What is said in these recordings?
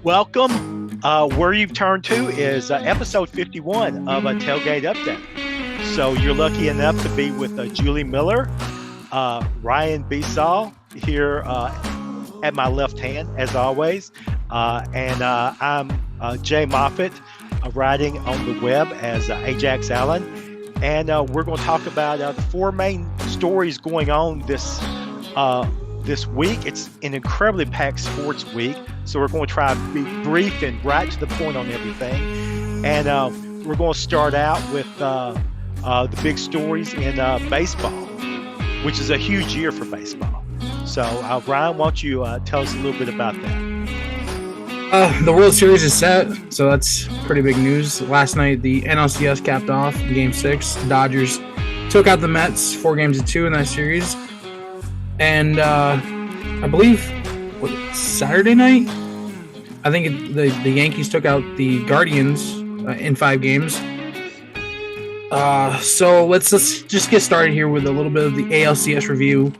Welcome. Where you've turned to is episode 51 of a Tailgate Update. So you're lucky enough to be with Julie Miller, Ryan Besaw here at my left hand, as always. And I'm Jay Moffitt, writing on the web as Ajax Allen. And we're going to talk about the four main stories going on this week. It's an incredibly packed sports week, so we're going to try to be brief and right to the point on everything. And we're going to start out with the big stories in baseball, which is a huge year for baseball. So, Ryan, why don't you tell us a little bit about that? The World Series is set, so that's pretty big news. Last night, the NLCS capped off in Game 6. The Dodgers took out the Mets 4-2 in that series. And I believe Saturday night, I think the Yankees took out the Guardians in 5 games. So let's just get started here with a little bit of the ALCS review.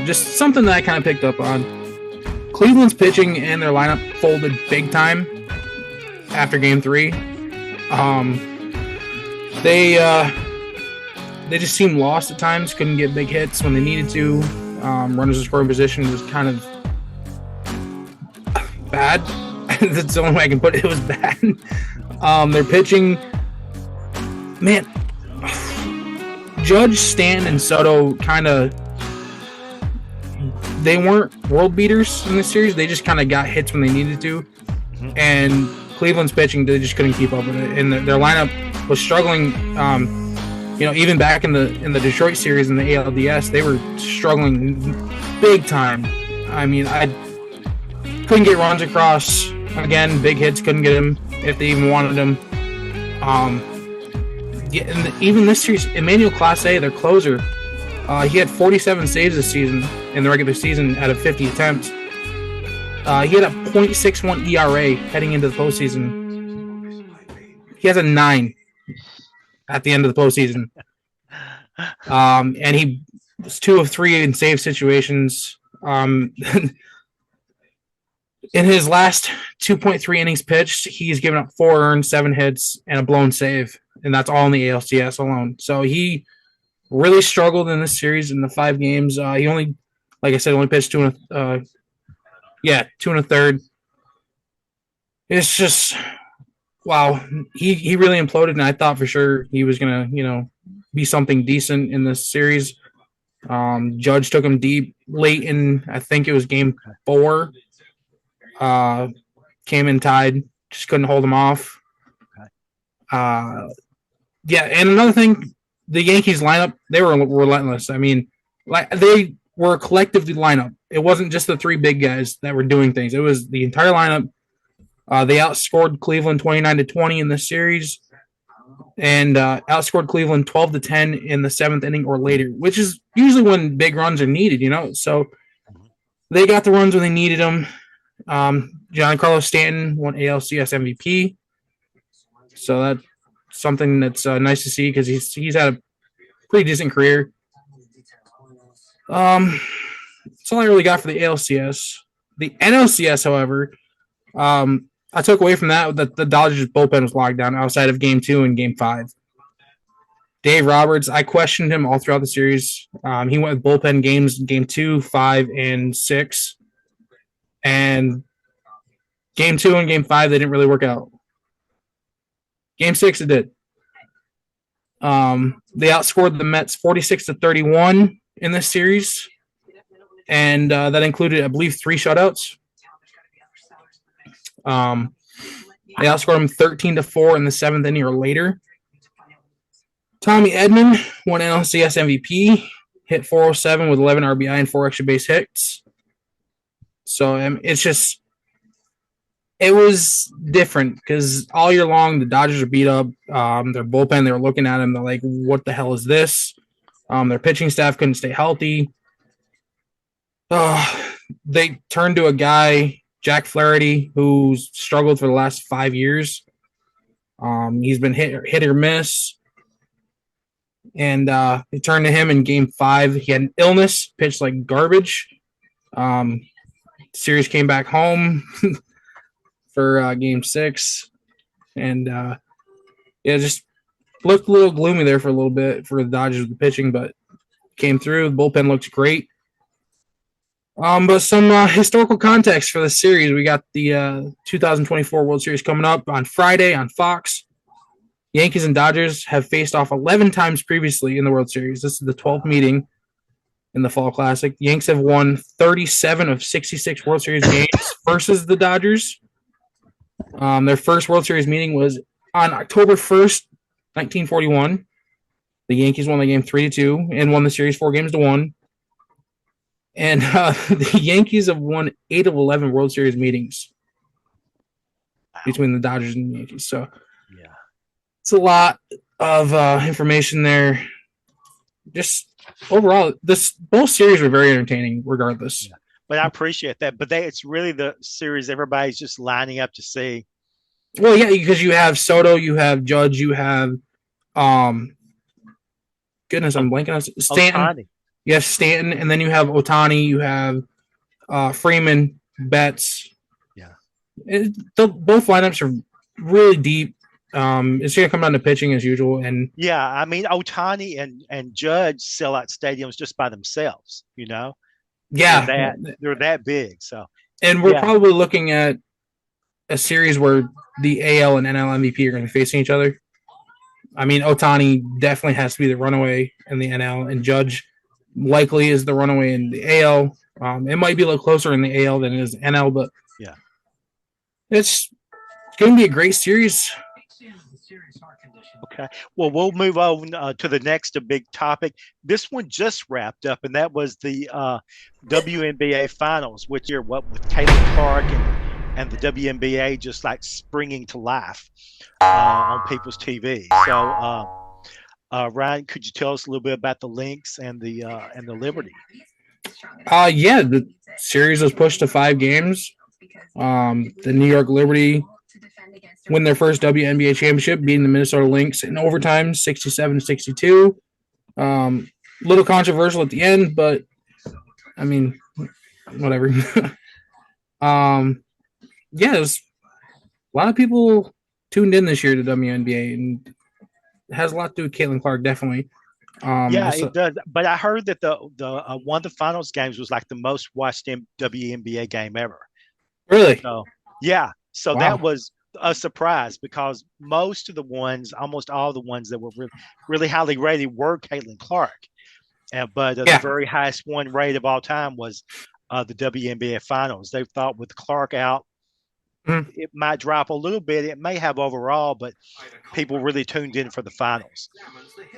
Just something that I kind of picked up on. Cleveland's pitching and their lineup folded big time after Game 3. They just seemed lost at times. Couldn't get big hits when they needed to. Runners in scoring position was kind of bad. That's the only way I can put it. It was bad. Their pitching, man. Judge, Stanton, and Soto kind of. They weren't world beaters in this series. They just kind of got hits when they needed to. And Cleveland's pitching, they just couldn't keep up with it. And their lineup was struggling. Even back in the Detroit series in the ALDS, they were struggling big time. I mean, I couldn't get runs across. Again, big hits, couldn't get them if they even wanted them. Even this series, Emmanuel Clase, their closer, he had 47 saves this season in the regular season out of 50 attempts. He had a .61 ERA heading into the postseason. He has a 9 at the end of the postseason. And he was 2 of 3 in save situations. In his last 2.3 innings pitched, he's given up 4 earned, 7 hits, and a blown save. And that's all in the ALCS alone. So he really struggled in this series in the 5 games. He only, like I said, only pitched 2 and a third. It's just, wow. He really imploded, and I thought for sure he was gonna, be something decent in this series. Judge took him deep late in, I think it was Game 4. Came in tied, just couldn't hold him off. And another thing. The Yankees lineup, they were relentless. I mean, they were a collective lineup. It wasn't just the 3 big guys that were doing things. It was the entire lineup. They outscored Cleveland 29-20 in this series, and outscored Cleveland 12-10 in the 7th inning or later, which is usually when big runs are needed. So they got the runs when they needed them. Giancarlo Stanton won ALCS MVP, so that's something that's nice to see because he's had a pretty decent career. That's all I really got for the ALCS. The NLCS, however, I took away from that the Dodgers bullpen was locked down outside of Game 2 and Game 5. Dave Roberts, I questioned him all throughout the series. He went with bullpen games in Game 2, 5, and 6. And Game 2 and Game 5, they didn't really work out. Game 6, it did. They outscored the Mets 46-31 in this series, and that included, I believe, 3 shutouts. They outscored them 13-4 in the 7th inning or later. Tommy Edman won NLCS MVP, hit 407 with 11 RBI and 4 extra base hits. So it's just. It was different because all year long the Dodgers are beat up. Their bullpen, they were looking at him. They're like, "What the hell is this?" Their pitching staff couldn't stay healthy. They turned to a guy, Jack Flaherty, who's struggled for the last 5 years. He's been hit or miss, and they turned to him in Game 5. He had an illness, pitched like garbage. Series came back home. for Game 6, and just looked a little gloomy there for a little bit for the Dodgers with the pitching, but came through. The bullpen looked great. But some historical context for the series. We got the 2024 World Series coming up on Friday on Fox. Yankees and Dodgers have faced off 11 times previously in the World Series. This is the 12th meeting in the Fall Classic. Yanks have won 37 of 66 World Series games versus the Dodgers. Their first World Series meeting was on October 1st, 1941. The Yankees won the game 3-2 and won the series 4-1. And the Yankees have won 8 of 11 World Series meetings between the Dodgers and the Yankees. So, yeah, it's a lot of information there. Just overall, both series were very entertaining, regardless. Yeah. But I appreciate that. But it's really the series everybody's just lining up to see. Well, yeah, because you have Soto, you have Judge, you have goodness, I'm blanking on Stanton. Ohtani. You have Stanton, and then you have Ohtani, you have Freeman, Betts. Yeah. Both lineups are really deep. It's going to come down to pitching as usual. And yeah, I mean, Ohtani and Judge sell out stadiums just by themselves, you know? Yeah. They're that big. So, and we're probably looking at a series where the AL and NL MVP are going to be facing each other. I mean, Ohtani definitely has to be the runaway in the NL, and Judge likely is the runaway in the AL. It might be a little closer in the AL than it is NL, but yeah, it's going to be a great series. Okay. Well, we'll move on to the next big topic. This one just wrapped up, and that was the WNBA Finals, which are with Caitlin Clark and the WNBA just like springing to life on people's TV. So, Ryan, could you tell us a little bit about the Lynx and the Liberty? Yeah, the series was pushed to 5 games. The New York Liberty win their first WNBA championship, beating the Minnesota Lynx in overtime, 67-62. Little controversial at the end, but I mean, whatever. Yeah, there's a lot of people tuned in this year to WNBA, and it has a lot to do with Caitlin Clark, definitely. Yeah, it does. But I heard that the one of the finals games was like the most watched WNBA game ever. Really? So, yeah. So wow. That was a surprise because almost all the ones that were really highly rated were Caitlin Clark. But the very highest one rated of all time was the WNBA Finals. They thought with Clark out, it might drop a little bit. It may have overall, but people really tuned in for the finals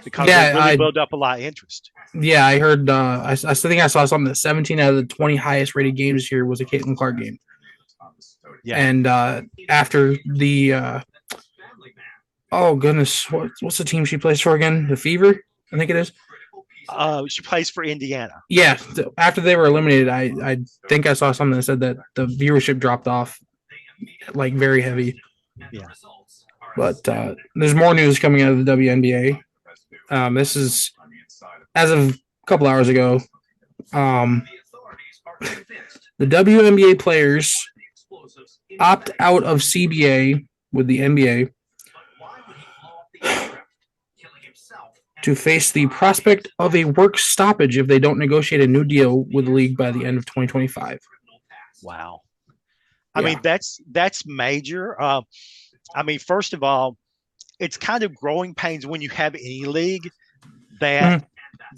because they really built up a lot of interest. Yeah, I heard. I think I saw something that 17 out of the 20 highest rated games here was a Caitlin Clark game. Yeah, and after the oh goodness, what's the team she plays for again? The Fever, I think it is. She plays for Indiana. Yeah, after they were eliminated, I think I saw something that said that the viewership dropped off like very heavy. Yeah. But there's more news coming out of the WNBA. This is as of a couple hours ago. The WNBA players opt out of CBA with the NBA to face the prospect of a work stoppage if they don't negotiate a new deal with the league by the end of 2025. Wow. I mean, that's major. I mean, first of all, it's kind of growing pains when you have any league that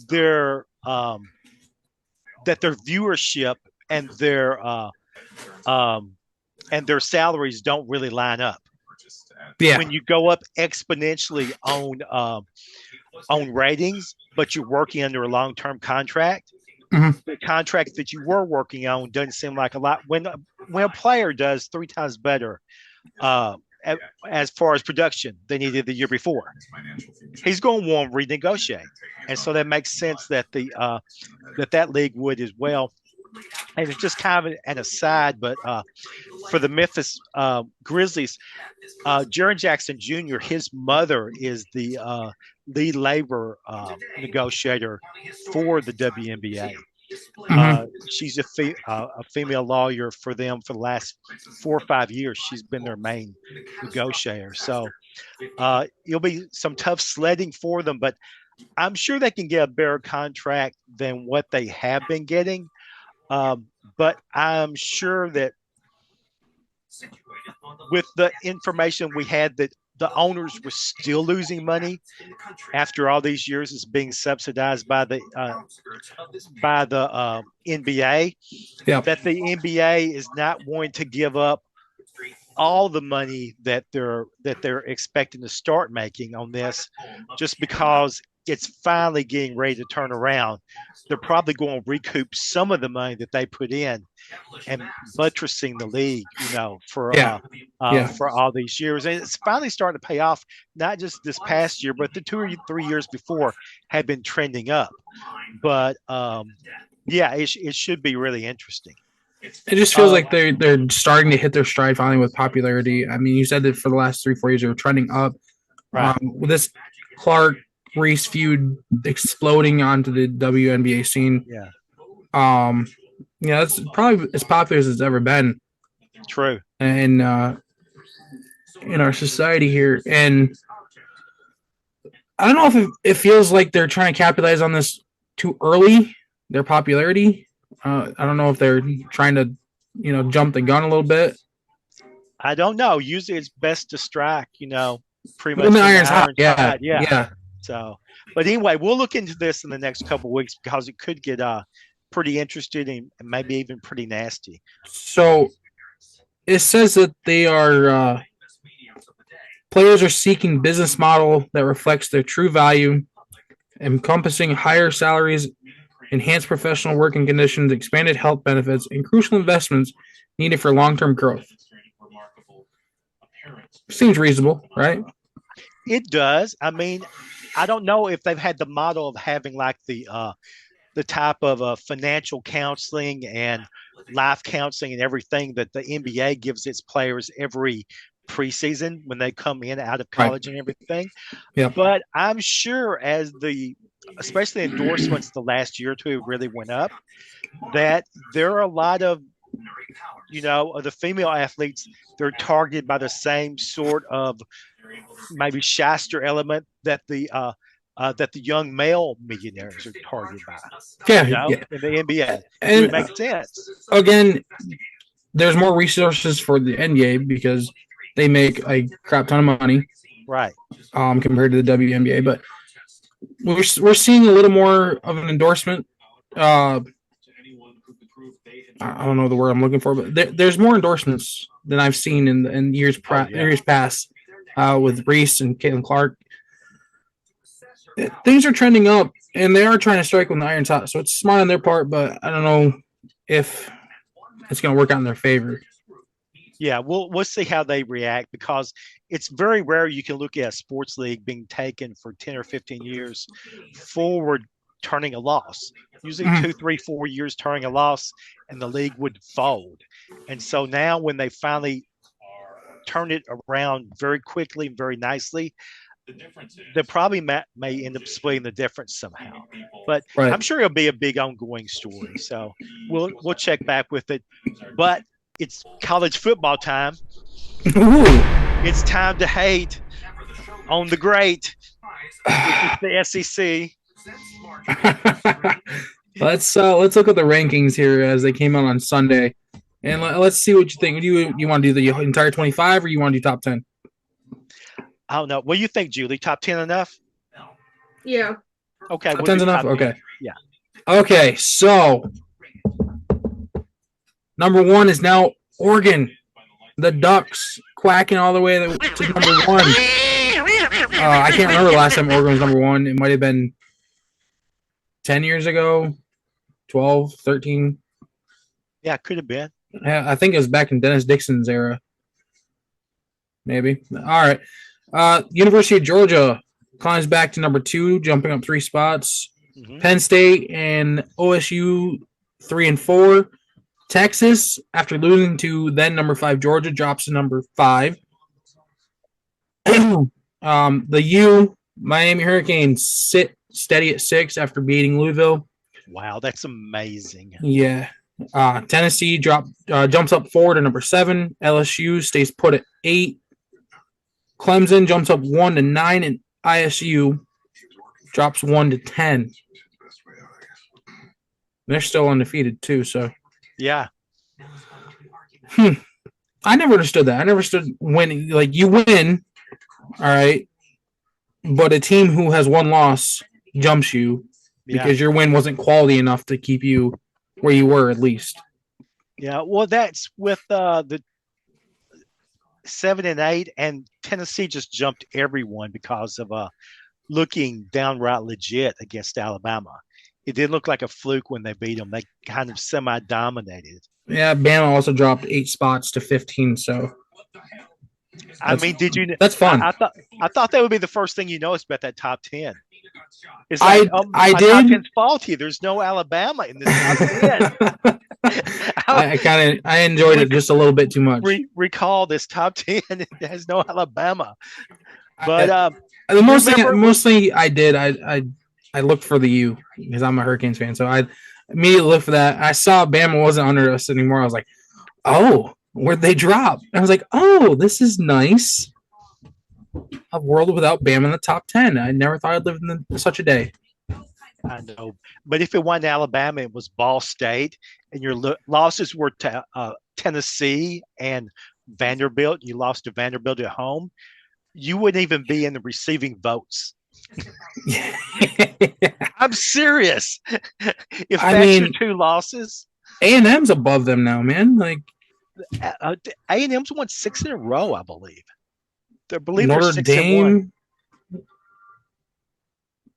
their viewership and their salaries don't really line up. Yeah. When you go up exponentially on ratings, but you're working under a long-term contract, the contract that you were working on doesn't seem like a lot. When a player does 3 times better as far as production than he did the year before, he's going to want to renegotiate, and so that makes sense that that league would as well. And it's just kind of an aside, but for the Memphis Grizzlies, Jaren Jackson Jr., his mother is the lead labor negotiator for the WNBA. She's a female lawyer for them for the last 4 or 5 years. She's been their main negotiator. So it'll be some tough sledding for them, but I'm sure they can get a better contract than what they have been getting. But I'm sure that with the information we had that the owners were still losing money after all these years is being subsidized by the NBA, Yep. that the NBA is not wanting to give up all the money that they're expecting to start making on this just because it's finally getting ready to turn around. They're probably going to recoup some of the money that they put in and buttressing the league, for all these years. And it's finally starting to pay off, not just this past year, but the 2 or 3 years before had been trending up. But it should be really interesting. It just feels like they're starting to hit their stride finally with popularity. I mean, you said that for the last 3-4 years they were trending up. Right. With this Clark Reese feud exploding onto the WNBA scene. Yeah. It's probably as popular as it's ever been. True. And in our society here, and I don't know if it feels like they're trying to capitalize on this too early, their popularity. I don't know if they're trying to, jump the gun a little bit. I don't know. Usually it's best to strike, pretty much. When the iron's hot. Yeah. So, but anyway, we'll look into this in the next couple of weeks because it could get pretty interesting and maybe even pretty nasty. So it says that they are players are seeking business model that reflects their true value, encompassing higher salaries, enhanced professional working conditions, expanded health benefits, and crucial investments needed for long-term growth. Seems reasonable, right? It does. I mean, I don't know if they've had the model of having like the type of financial counseling and life counseling and everything that the NBA gives its players every preseason when they come in out of college and everything. Yeah. But I'm sure as especially endorsements the last year or two really went up, that there are a lot of the female athletes, they're targeted by the same sort of maybe shyster element that the young male millionaires are targeted by. In the NBA. And it makes sense. Again, there's more resources for the NBA because they make a crap ton of money. Right. Compared to the WNBA. But we're seeing a little more of an endorsement. I don't know the word I'm looking for, but there's more endorsements than I've seen in years past with Reese and Caitlin Clark. Things are trending up, and they are trying to strike when the iron's hot. So it's smart on their part, but I don't know if it's going to work out in their favor. Yeah, we'll see how they react because it's very rare you can look at a sports league being taken for 10 or 15 years forward turning a loss. Usually 2, 3, 4 years turning a loss and the league would fold. And so now when they finally turn it around very quickly and very nicely, they probably may end up splitting the difference somehow. But I'm sure it'll be a big ongoing story. So we'll check back with it. But it's college football time. Ooh. It's time to hate on the great. The SEC. Let's look at the rankings here as they came out on Sunday, and let's see what you think. Do you want to do the entire 25 or you want to do top 10? I don't know. What do you think, Julie? Top 10 enough? Yeah. Okay. Top 10's enough? Okay. Yeah. Okay, so number 1 is now Oregon. The Ducks quacking all the way to number 1. I can't remember the last time Oregon was number 1. It might have been 10 years ago, 12, 13. Yeah, it could have been. Yeah, I think it was back in Dennis Dixon's era. Maybe. All right. University of Georgia climbs back to number 2, jumping up 3 spots. Mm-hmm. Penn State and OSU 3 and 4. Texas, after losing to then number 5 Georgia, drops to number 5. The Miami Hurricanes sit steady at 6 after beating Louisville. Wow, that's amazing. Yeah. Tennessee jumps up 4 to number 7. LSU stays put at 8. Clemson jumps up 1 to 9, and ISU drops 1 to 10. They're still undefeated too. So, Yeah. I never understood that. I never understood winning. Like you win, all right, but a team who has one loss jumps you because your win wasn't quality enough to keep you where you were at least. Yeah. Well, that's with the 7 and 8, and Tennessee just jumped everyone because of looking downright legit against Alabama. It didn't look like a fluke when they beat them. They kind of semi-dominated. Yeah, Bama also dropped 8 spots to 15. So, I mean, did you? That's fun. I thought that would be the first thing you noticed about that top 10. It's like, my top 10's faulty. There's no Alabama in this top 10. I enjoyed it just a little bit too much. Recall this top 10. It has no Alabama. But the most thing I did, I looked for the U because I'm a Hurricanes fan. So I immediately looked for that. I saw Bama wasn't under us anymore. I was like, oh, where'd they drop? And I was like, oh, this is nice. A world without Bama in the top 10. I never thought I'd live in such a day. I know. But if it wasn't Alabama, it was Ball State, and your losses were to Tennessee and Vanderbilt. You lost to Vanderbilt at home. You wouldn't even be in the receiving votes. I'm serious. If that's your 2 losses, A&M's above them now, man. Like A&M's won 6 in a row, I believe. Notre Dame,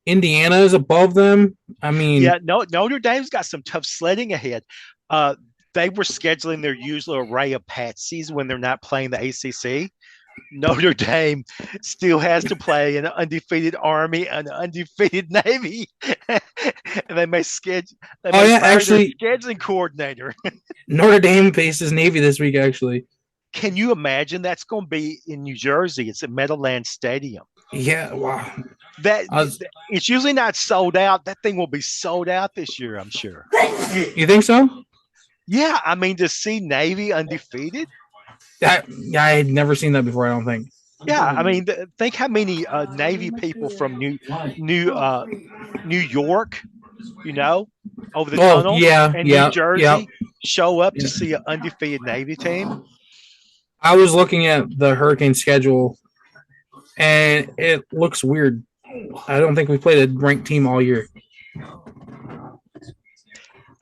Indiana is above them. I mean, yeah, Notre Dame's got some tough sledding ahead. They were scheduling their usual array of patsies when they're not playing the ACC. Notre Dame still has to play an undefeated Army and an undefeated Navy, and they may schedule. Actually, their scheduling coordinator. Notre Dame faces Navy this week. Actually, can you imagine? That's going to be in New Jersey. It's at Meadowlands Stadium. Yeah, wow. It's usually not sold out. That thing will be sold out this year, I'm sure. You think so? Yeah, I mean, to see Navy undefeated. I had never seen that before. I don't think. Yeah, I mean, think how many Navy people from New York, over the tunnel, and New Jersey show up to see an undefeated Navy team. I was looking at the Hurricane schedule, and it looks weird. I don't think we played a ranked team all year.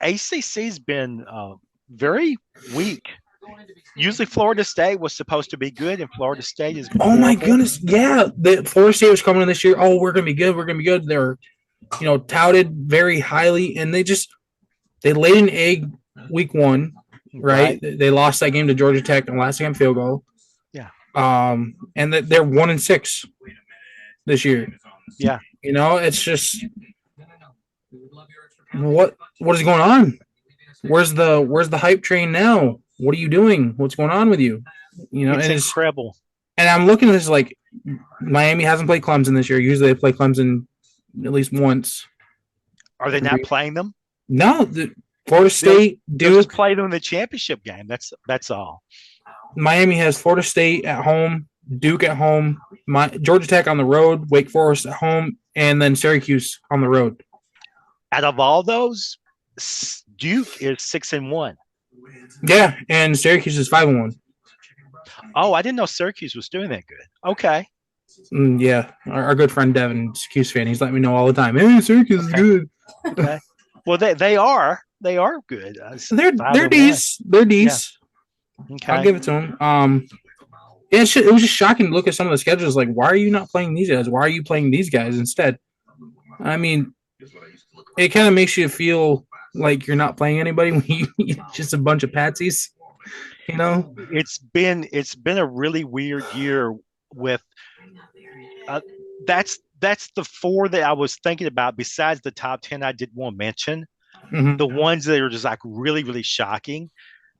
ACC's been very weak. Usually Florida State was supposed to be good, and Florida State is. Oh my goodness! Yeah, the Florida State was coming in this year. Oh, we're gonna be good. We're gonna be good. They're, touted very highly, and they laid an egg week 1, right? They lost that game to Georgia Tech on last second field goal. Yeah. And they're 1-6 this year. Yeah. It's just what is going on? Where's the hype train now? What are you doing? What's going on with you? It's incredible. And I'm looking at this like Miami hasn't played Clemson this year. Usually they play Clemson at least once. Are they not playing them? No, Florida State, Duke just play them in the championship game. That's all. Miami has Florida State at home, Duke at home, Georgia Tech on the road, Wake Forest at home, and then Syracuse on the road. Out of all those, Duke is 6-1. Yeah, and Syracuse is 5-1. Oh, I didn't know Syracuse was doing that good. Okay. Yeah, our good friend Devin, Syracuse fan, he's letting me know all the time. Hey, Syracuse is good. Okay. Well, they are good. They're decent. They're decent. Yeah. Okay. I'll give it to them. Yeah, it was just shocking to look at some of the schedules. Like, why are you not playing these guys? Why are you playing these guys instead? I mean, it kind of makes you feel like you're not playing anybody when you're just a bunch of patsies. It's been a really weird year with. That's the 4 that I was thinking about. Besides the top 10, I did want to mention the ones that are just like really, really shocking.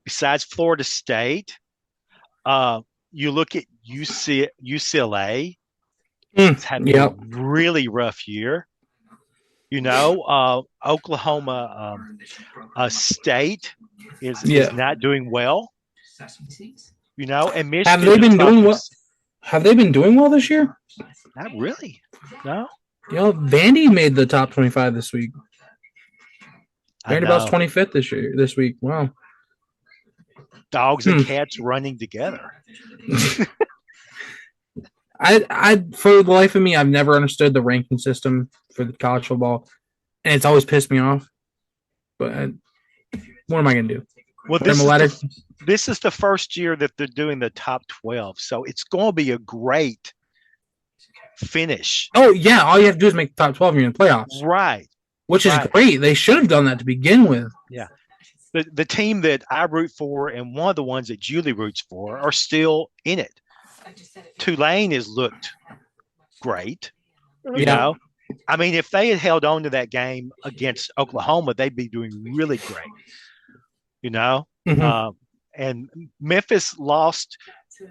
Besides Florida State, you look at UCLA. It's had a really rough year. Oklahoma State is not doing well. And Have Michigan's they a been doing well? toughest. Have they been doing well this year? Not really. No. Vandy made the top 25 this week. Vanderbilt's 25th this week. Wow. Dogs and cats running together. I for the life of me, I've never understood the ranking system for the college football, and it's always pissed me off. But what am I going to do? Well, this is the first year that they're doing the top 12, so it's going to be a great finish. Oh, yeah. All you have to do is make the top 12 and you're in the playoffs. Right. Which is great. They should have done that to begin with. Yeah. The team that I root for and one of the ones that Julie roots for are still in it. Tulane has looked great. I mean, if they had held on to that game against Oklahoma, they'd be doing really great. And Memphis lost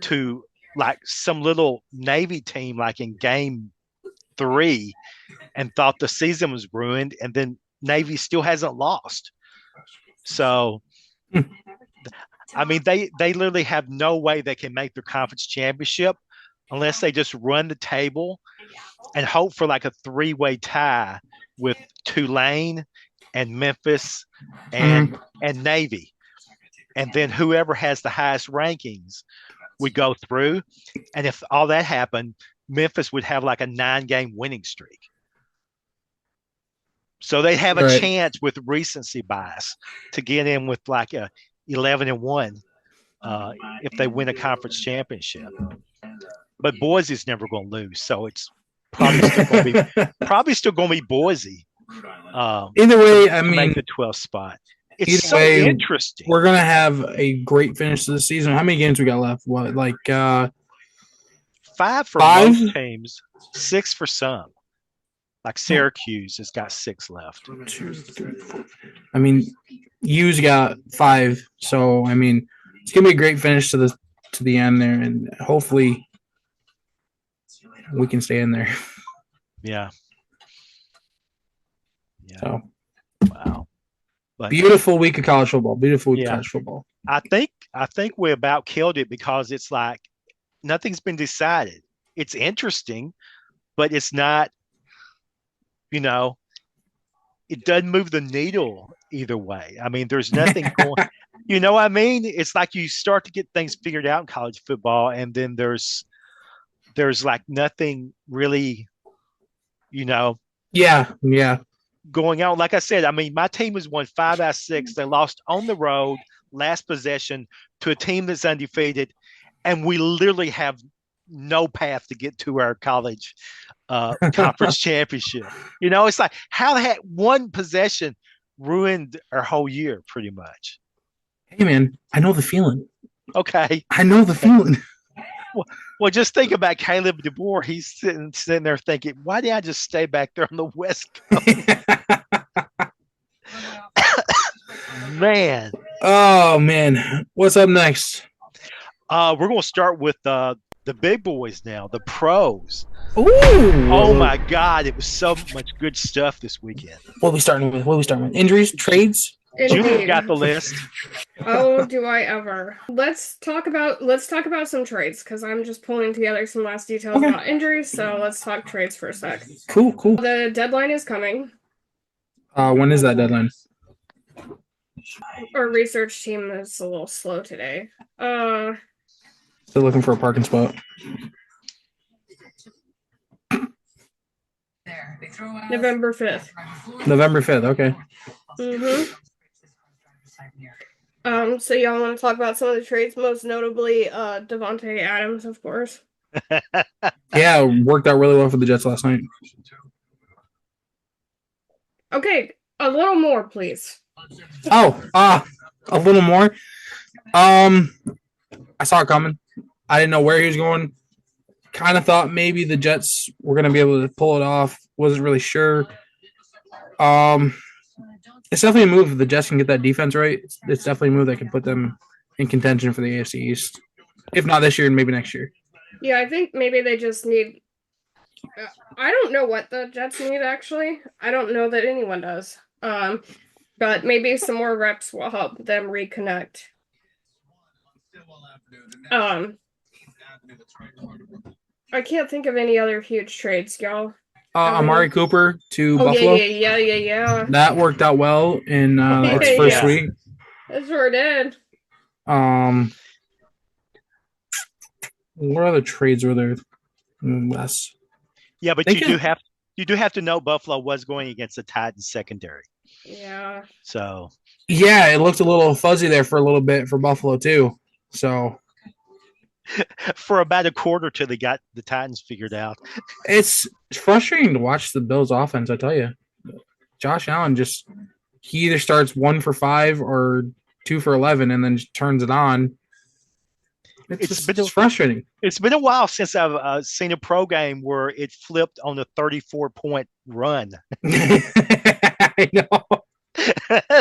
to like some little Navy team like in game 3 and thought the season was ruined, and then Navy still hasn't lost. So I mean, they literally have no way they can make their conference championship unless they just run the table and hope for like a 3-way tie with Tulane and Memphis and Navy. And then whoever has the highest rankings would go through. And if all that happened, Memphis would have like a 9-game winning streak. So they have a chance with recency bias to get in with like a 11-1 if they win a conference championship. But Boise's never going to lose, so it's probably still going to be Boise. Either way, I mean, make the 12th spot. It's so interesting. We're going to have a great finish to the season. How many games we got left? What, like 5 for most teams, 6 for some. Like Syracuse has got 6 left. 1, 2, 3, 4. I mean, U's got 5. So I mean, it's gonna be a great finish to the end there, and hopefully we can stay in there. Yeah. So wow. But, beautiful week of college football. Beautiful week of college football. I think we about killed it because it's like nothing's been decided. It's interesting, but it's not. It doesn't move the needle either way. I mean, there's nothing going. You know what I mean? It's like you start to get things figured out in college football, and then there's like nothing really, Yeah. going on. Like I said, I mean, my team has won 5 out of 6. They lost on the road last possession to a team that's undefeated, and we literally have no path to get to our college conference championship. It's like how the heck one possession ruined our whole year pretty much. Hey man, I know the feeling. Okay. I know the feeling. Well, just think about Caleb DeBoer. He's sitting there thinking, why did I just stay back there on the West Coast? Man. Oh man. What's up next? We're going to start with the big boys now, the pros. Ooh. Oh my God, it was so much good stuff this weekend. What are we starting with? Injuries, trades? Julie got the list. Oh, do I ever? Let's talk about some trades because I'm just pulling together some last details about injuries. So let's talk trades for a sec. Cool. The deadline is coming. When is that deadline? Our research team is a little slow today. Still looking for a parking spot. November 5th. November 5th, okay. So y'all want to talk about some of the trades, most notably Devontae Adams, of course. Yeah, worked out really well for the Jets last night. Okay, a little more, please. A little more. I saw it coming. I didn't know where he was going. Kind of thought maybe the Jets were going to be able to pull it off. Wasn't really sure. It's definitely a move if the Jets can get that defense right. It's definitely a move that can put them in contention for the AFC East. If not this year, maybe next year. Yeah, I think maybe they just need I don't know what the Jets need actually. I don't know that anyone does. But maybe some more reps will help them reconnect. Um, I can't think of any other huge trades, y'all. Amari Cooper to Oh Buffalo. yeah. That worked out well in its Amari, first yeah. week. It sure did. What other trades were there? Less. Yeah, but They you do have to know Buffalo was going against the Titans secondary. Yeah. So Yeah, it looked a little fuzzy there for a little bit for Buffalo too. So for about a quarter till they got the Titans figured out. it's frustrating to watch the Bills offense, I tell you. Josh Allen he either starts 1 for 5 or 2 for 11 and then just turns it on. It's frustrating. It's been a while since I've seen a pro game where it flipped on a 34-point run. I know.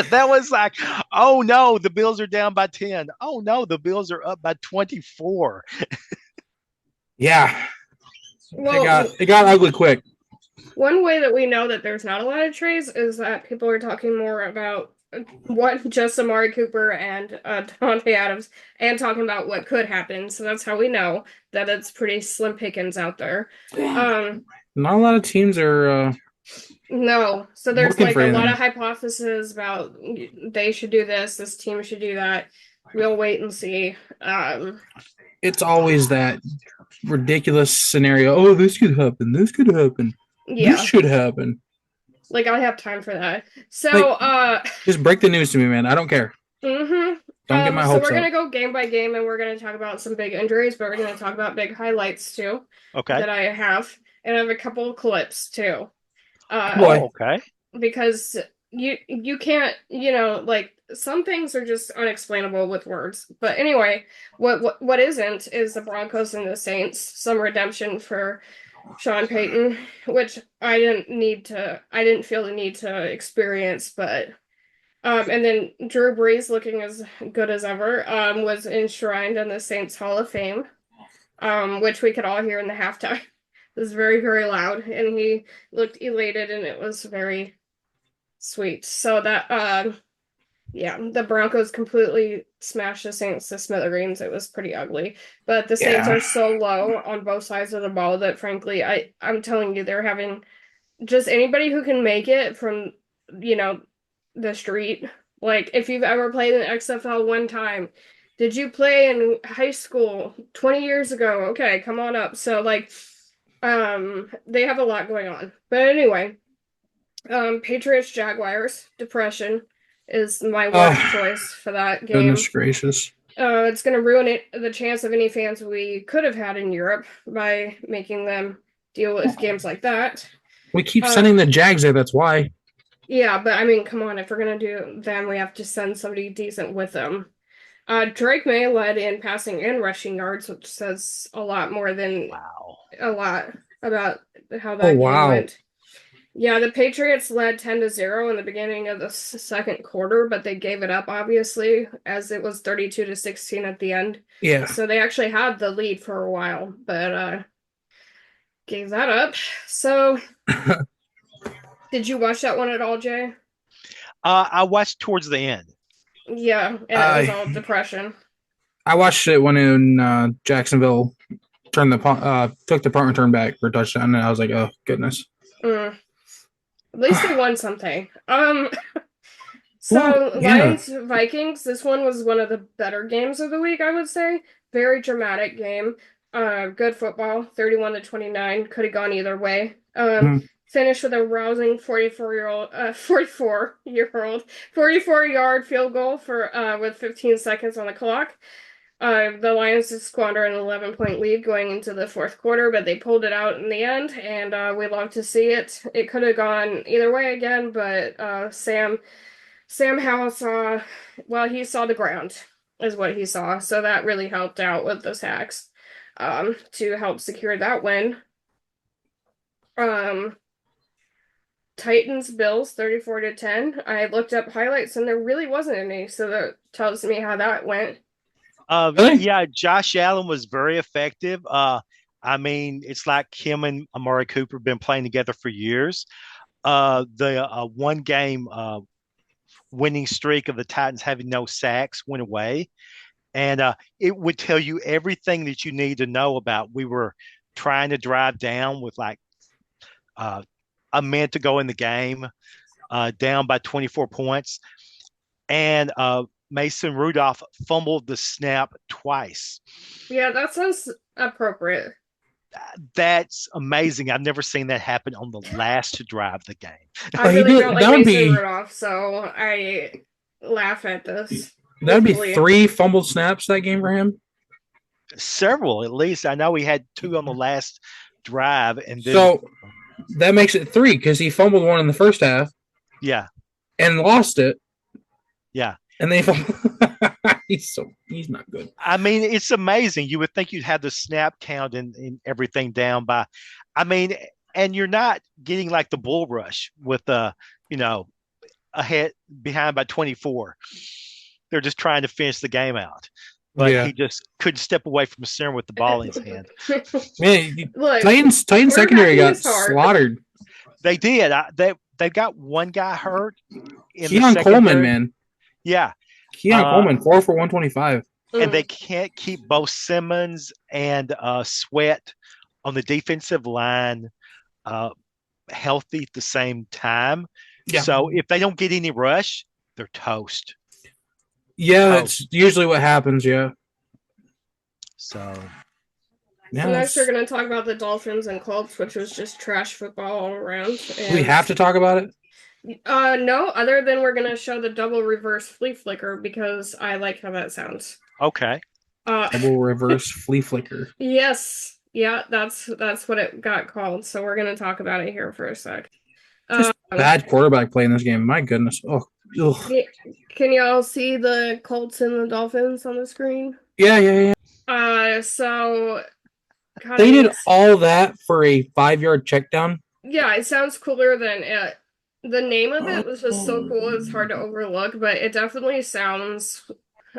That was like, oh no, the Bills are down by 10. Oh no, the Bills are up by 24. Yeah. Well, it got ugly quick. one way that we know that there's not a lot of trades is that people are talking more about what just Amari Cooper and Devontae Adams and talking about what could happen. So that's how we know that it's pretty slim pickings out there. Not a lot of teams are no. So there's looking like for a lot anything. of hypotheses about they should do this team should do that. We'll wait and see. It's always that ridiculous scenario. Oh, this could happen. This could happen. Yeah. This should happen. Like I have time for that. So just break the news to me, man. I don't care. Mm-hmm. Don't get my hopes up. So we're gonna go game by game, and we're gonna talk about some big injuries, but we're gonna talk about big highlights too. Okay. That I have, and I have a couple of clips too. Okay. Because you can't, like some things are just unexplainable with words. But anyway, what isn't is the Broncos and the Saints. Some redemption for Sean Payton, which I didn't feel the need to experience, but and then Drew Brees, looking as good as ever, was enshrined in the Saints Hall of Fame, which we could all hear in the halftime. It was very, very loud, and he looked elated, and it was very sweet. So that, yeah, the Broncos completely smashed the Saints to smithereens. It was pretty ugly, but the Saints are so low on both sides of the ball that, frankly, I'm telling you, they're having just anybody who can make it from, the street. Like, if you've ever played in XFL one time, did you play in high school 20 years ago? Okay, come on up. So, like, they have a lot going on. But anyway, Patriots Jaguars depression is my word of choice for that game. Goodness gracious. It's going to ruin the chance of any fans we could have had in Europe by making them deal with games like that. We keep sending the Jags there, that's why. Yeah, but I mean, come on, if we're going to do them, we have to send somebody decent with them. Drake May led in passing and rushing yards, which says a lot more than a lot about how that game went. Yeah, the Patriots led 10-0 in the beginning of the second quarter, but they gave it up, obviously, as it was 32-16 at the end. Yeah. So they actually had the lead for a while, but gave that up. So, did you watch that one at all, Jay? I watched towards the end. Yeah, and it was all depression. I watched it when in Jacksonville took the punt return back for a touchdown, and I was like, oh, goodness. At least they won something. Lions Vikings. This one was one of the better games of the week, I would say. Very dramatic game. Good football. 31-29. Could have gone either way. Finished with a rousing 44-yard field goal with 15 seconds on the clock. The Lions did squander an 11-point lead going into the fourth quarter, but they pulled it out in the end, and we love to see it. It could have gone either way again, but Sam Howell he saw the ground, is what he saw. So that really helped out with the sacks to help secure that win. Titans Bills 34-10. I looked up highlights and there really wasn't any, so that tells me how that went. Yeah, Josh Allen was very effective. I mean, it's like him and Amari Cooper been playing together for years. The one game winning streak of the Titans having no sacks went away, and it would tell you everything that you need to know about. We were trying to drive down with like uh, a minute to go in the game, down by 24 points, and Mason Rudolph fumbled the snap twice. Yeah, that sounds appropriate. That's amazing. I've never seen that happen on the last drive of the game. I he really did. don't like That would Mason be Rudolph, so I laugh at this. that'd be Hopefully. 3 fumbled snaps that game for him. Several, at least. I know he had 2 on the last drive, and then So that makes it 3 because he fumbled one in the first half yeah, and lost it, yeah. and then he's not good. I mean, it's amazing. You would think you'd have the snap count and everything down by, I mean, and you're not getting like the bull rush with you know, ahead behind by 24. They're just trying to finish the game out. But Yeah. he just couldn't step away from center with the ball in his hand. Man, Look, Titans secondary quarterbacking got is hard. slaughtered. They did. They got one guy hurt in the Keon secondary. Coleman, man. Yeah, Keon Coleman, 4 for 125. and they can't keep both Simmons and Sweat on the defensive line healthy at the same time. Yeah. So if they don't get any rush, they're toast. Yeah, it's usually what happens. Yeah. So So next we're going to talk about the Dolphins and Colts, which was just trash football all around. And, we have to talk about it. No, other than we're going to show the double reverse flea flicker because I like how that sounds. okay. Double reverse flea flicker. Yes. Yeah, that's what it got called. So we're going to talk about it here for a sec. Just bad quarterback play in this game. My goodness. Oh, ugh. Can y'all see the Colts and the Dolphins on the screen? Yeah. So they did all that for a 5-yard check down. Yeah, it sounds cooler than it. The name of it was just so cool, it's hard to overlook, but it definitely sounds,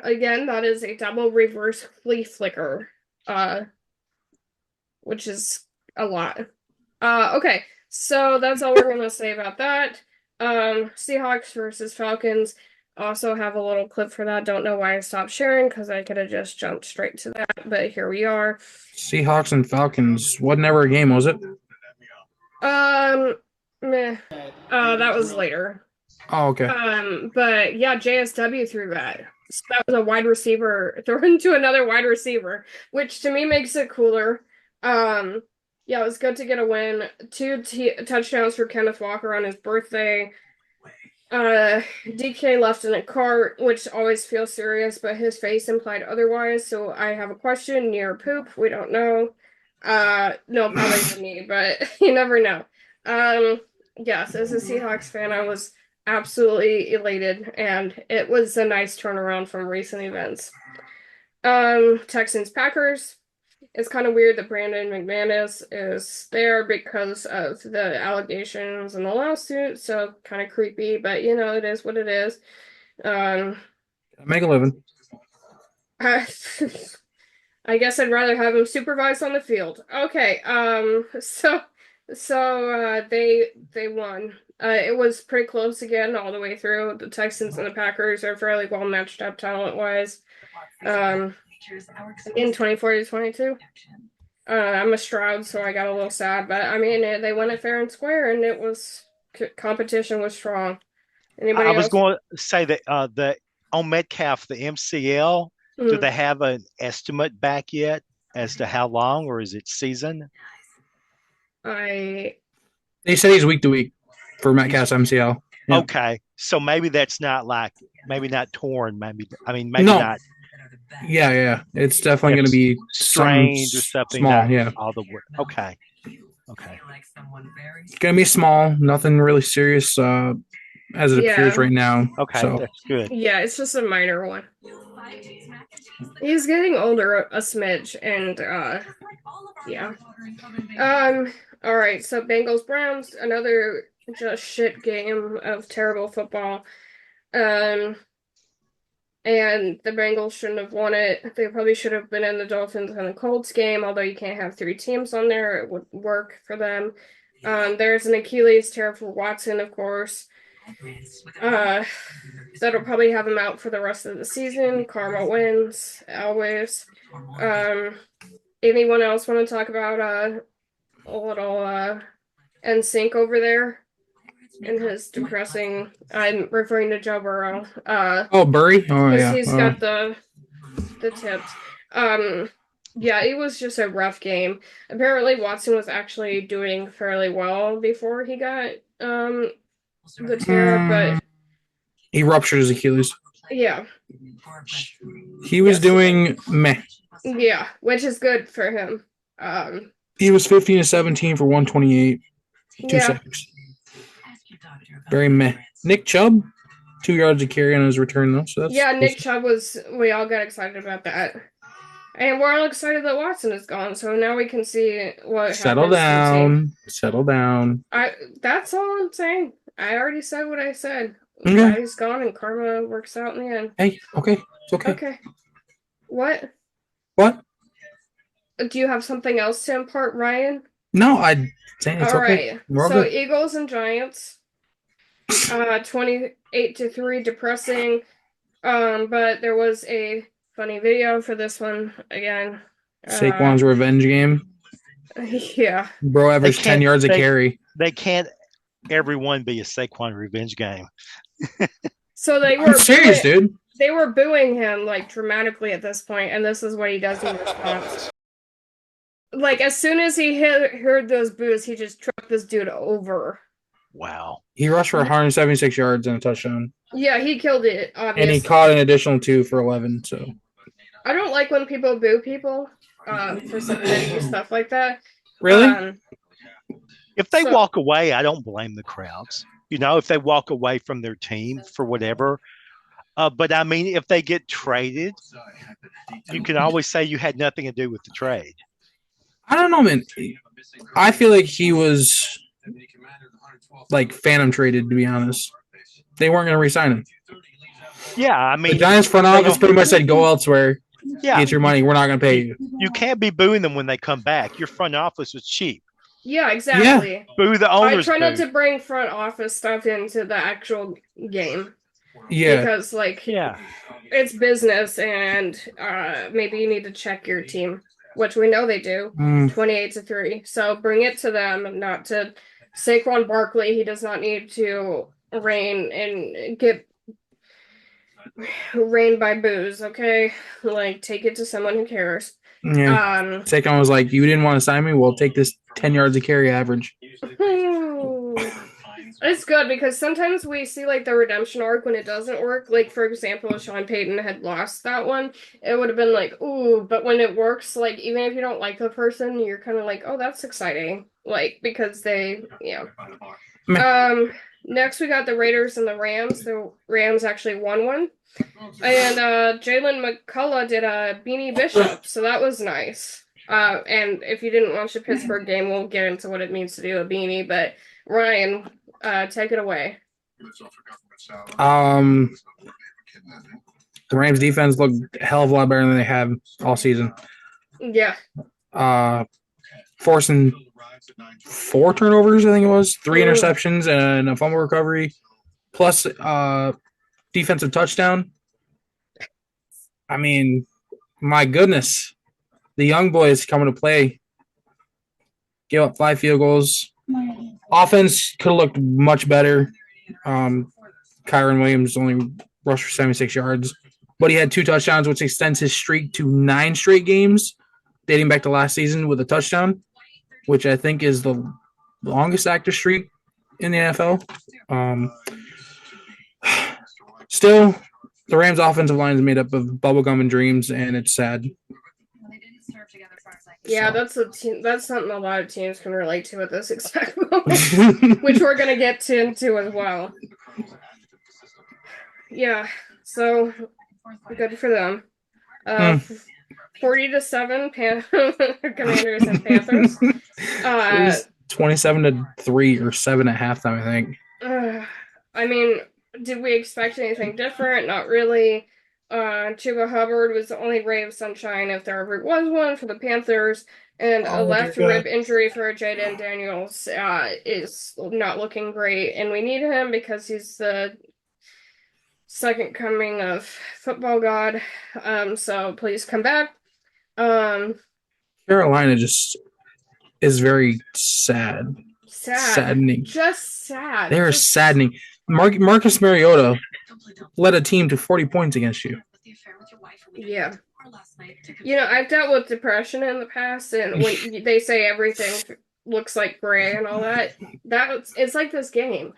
again, that is a double reverse flea flicker, which is a lot. Okay, so that's all we're going to say about that. Seahawks versus Falcons. Also have a little clip for that. Don't know why I stopped sharing because I could have just jumped straight to that, but here we are. Seahawks and Falcons. Wasn't ever a game, was it? Meh. That was later. Oh, okay. But yeah, JSW threw that. So that was a wide receiver thrown to another wide receiver, which to me makes it cooler. Yeah, it was good to get a win. 2 touchdowns for Kenneth Walker on his birthday. DK left in a cart, which always feels serious, but his face implied otherwise. So I have a question. Near poop? We don't know. No, probably for me, but you never know. Yes, as a Seahawks fan, I was absolutely elated, and it was a nice turnaround from recent events. Texans Packers. It's kind of weird that Brandon McManus is there because of the allegations and the lawsuit, so kind of creepy, but you know, it is what it is. Make a living. I guess I'd rather have him supervised on the field. Okay, so they won. It was pretty close again all the way through. The Texans and the Packers are fairly well matched up talent-wise. In 24-22. I'm a Stroud, so I got a little sad, but I mean, they won it fair and square, and it was competition was strong. Anybody else? I was going to say that on Metcalf, the MCL, do they have an estimate back yet as to how long, or is it season? They said he's week to week for Metcalf's MCL. Yeah. Okay, so maybe that's not maybe not torn. Maybe no. Not. Yeah. It's definitely going to be strained or something. Small, yeah. All the work. Okay. It's going to be small. Nothing really serious as it appears right now. Okay, so. That's good. Yeah, it's just a minor one. He's getting older a smidge, and yeah. All right, so Bengals Browns, another just shit game of terrible football. and the Bengals shouldn't have won it. They probably should have been in the Dolphins and the Colts game, although you can't have three teams on there. It would work for them. There's an Achilles tear for Watson, of course. That'll probably have him out for the rest of the season. Karma wins, always. Anyone else want to talk about a little NSYNC over there and his depressing? I'm referring to Joe Burrow. Burry. Oh Because yeah. he's got the tips. Yeah, it was just a rough game. Apparently, Watson was actually doing fairly well before he got the tear, but he ruptured his Achilles. yeah. He was doing meh. Yeah, which is good for him. He was 15-17 for 128, 2 Yeah. sacks. Very meh. Nick Chubb, 2 yards of carry on his return though. So that's Nick Chubb was. We all got excited about that, and we're all excited that Watson is gone. So now we can see what. Settle down. Settle down. That's all I'm saying. I already said what I said. Okay. He's gone, and karma works out in the end. Hey, okay, it's okay. Okay. What? What? Do you have something else to impart, Ryan? No, I'd say it's All okay. right. We're all So good. Eagles and Giants. 28-3, depressing. But there was a funny video for this one again. Saquon's revenge game. Yeah. Bro averaged 10 yards of carry. They can't everyone be a Saquon revenge game. So they were I'm serious, dude. They were booing him like dramatically at this point, and this is what he does in response. Like as soon as he heard those boos, he just trucked this dude over. Wow. He rushed for 176 yards and a touchdown. Yeah, he killed it, obviously. And he caught an additional 2 for 11. So I don't like when people boo people for some petty stuff like that. really, if they walk away, I don't blame the crowds. You know, if they walk away from their team for whatever. But I mean, if they get traded, you can always say you had nothing to do with the trade. I don't know, man. I feel like he was like phantom traded, to be honest. They weren't going to re-sign him. Yeah, I mean, the Giants front office pretty much said, "Go elsewhere. Yeah, get your money. We're not going to pay you." You can't be booing them when they come back. Your front office was cheap. Yeah, exactly. Yeah. Boo the owners. I try not to bring front office stuff into the actual game. Yeah, because it's business, and maybe you need to check your team, which we know they do. 28-3. So bring it to them, not to Saquon Barkley. He does not need to reign and get reigned by booze. Okay, like take it to someone who cares. Yeah. Saquon was like, "You didn't want to sign me? Well, take this 10 yards of carry average." It's good because sometimes we see like the redemption arc when it doesn't work. Like for example, if Sean Payton had lost that one, it would have been like, ooh, but when it works, like even if you don't like the person, you're kind of like, oh, that's exciting. Like because they, Next we got the Raiders and the Rams. The Rams actually won one. And Jalen McCullough did a Beanie Bishop, so that was nice. And if you didn't watch the Pittsburgh game, we'll get into what it means to do a beanie, but Ryan, take it away. The Rams defense looked a hell of a lot better than they have all season. Yeah. Forcing 4 turnovers, I think it was, 3 interceptions and a fumble recovery, plus defensive touchdown. I mean, my goodness, the young boys coming to play. Gave up 5 field goals. Offense could have looked much better. Kyron Williams only rushed for 76 yards, but he had 2 touchdowns, which extends his streak to 9 straight games, dating back to last season with a touchdown, which I think is the longest active streak in the NFL. Still, the Rams' offensive line is made up of bubblegum and dreams, and it's sad. Yeah, that's something a lot of teams can relate to at this exact moment, which we're gonna get into as well. Yeah, so good for them. 40-7, Commanders and Panthers. It was 27-3 or 7 at halftime, I think. I mean, did we expect anything different? Not really. Chuba Hubbard was the only ray of sunshine, if there ever was one, for the Panthers. And a Oh, dear left God. rib injury for Jaden Daniels is not looking great, and we need him because he's the second coming of football god. So please come back. Carolina just is very sad. Saddening. Just sad. They are Just saddening. Marcus Mariota led a team to 40 points against you. Yeah. You know, I've dealt with depression in the past, and when they say everything looks like gray and all that, it's like this game.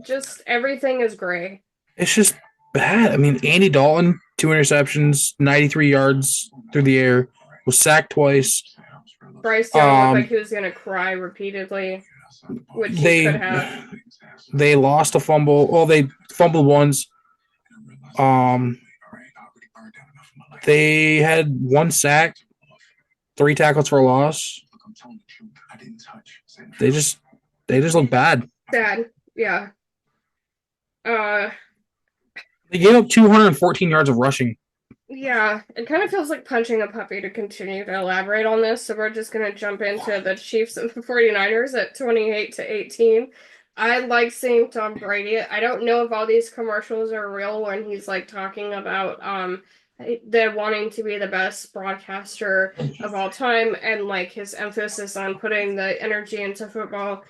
Just everything is gray. It's just bad. I mean, Andy Dalton, 2 interceptions, 93 yards through the air, was sacked twice. Bryce Young looked like he was going to cry repeatedly, which he could have. They lost a fumble. Well, they fumbled once. They had 1 sack, 3 tackles for a loss. They just look bad. Sad, yeah. They gave up 214 yards of rushing. Yeah, it kind of feels like punching a puppy to continue to elaborate on this, so we're just going to jump into the Chiefs and the 49ers at 28-18. I like seeing Tom Brady. I don't know if all these commercials are real when he's like talking about the wanting to be the best broadcaster of all time, and like his emphasis on putting the energy into football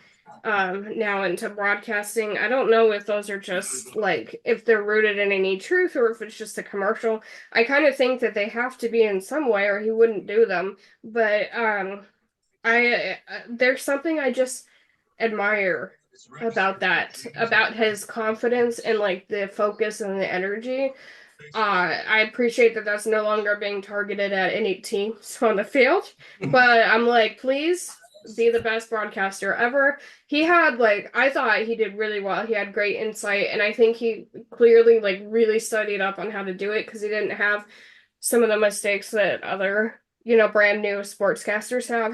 now into broadcasting. I don't know if those are just like if they're rooted in any truth or if it's just a commercial. I kind of think that they have to be in some way or he wouldn't do them. But I there's something I just admire about that, about his confidence and like the focus and the energy. I appreciate that that's no longer being targeted at any teams on the field, but I'm like, please be the best broadcaster ever. He had like, I thought he did really well. He had great insight, and I think he clearly like really studied up on how to do it because he didn't have some of the mistakes that other, brand new sportscasters have.